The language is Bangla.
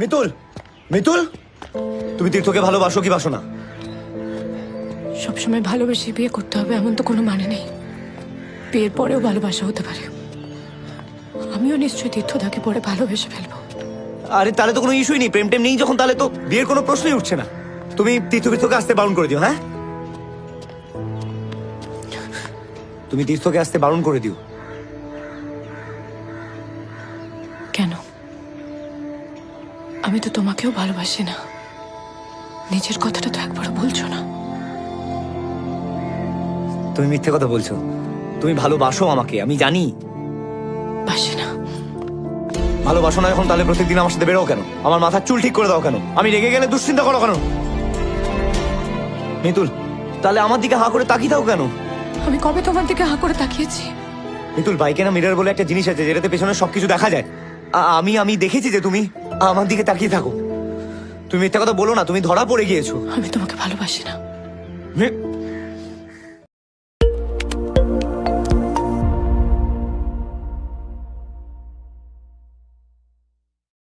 মিতুল, মিতুল, তুমি তীর্থকে ভালোবাসো কি বাসো না? সবসময় ভালোবেসে বিয়ে করতে হবে এমন তো কোনো মানে নেই। বিয়ের পরেও ভালোবাসা হতে পারে। আমিও নিশ্চয়ই তীর্থদাকে পরে ভালোবেসে ফেলবো। আরে তাহলে তো কোনো ইস্যুই নেই, প্রেম টেম নেই যখন, তাহলে তো বিয়ের কোনো প্রশ্নই উঠছে না। তুমি তীর্থকে আসতে বারণ করে দিও। হ্যাঁ, তুমি তীর্থকে আসতে বারণ করে দিও। কেন? আমি তো তোমাকেও ভালোবাসি না। নিজের কথাটা তো একবারও বলছো না। তুমি মিথ্যে কথা বলছো। তুমি ভালোবাসো আমাকে, আমি জানি। বাসি না। ভালোবাসো না যখন, তাহলে প্রত্যেকদিন আমার সাথে বেরো কেন? আমার মাথার চুল ঠিক করে দাও কেন? আমি রেগে গেলে দুশ্চিন্তা করো কেন? মিতুল, তাহলে আমার দিকে হাঁ করে তাকিয়ে দাও কেন? আমি কবে তোমার দিকে হাঁ করে তাকিয়েছি? মিতুল, বাইকে না মিরর বলে একটা জিনিস আছে যেটাতে পেছনে সবকিছু দেখা যায়। আমি দেখেছি যে তুমি আমার দিকে তাকিয়ে থাকো। তুমি মিথ্যে কথা বলো না, তুমি ধরা পড়ে গিয়েছো। আমি তোমাকে ভালোবাসি না।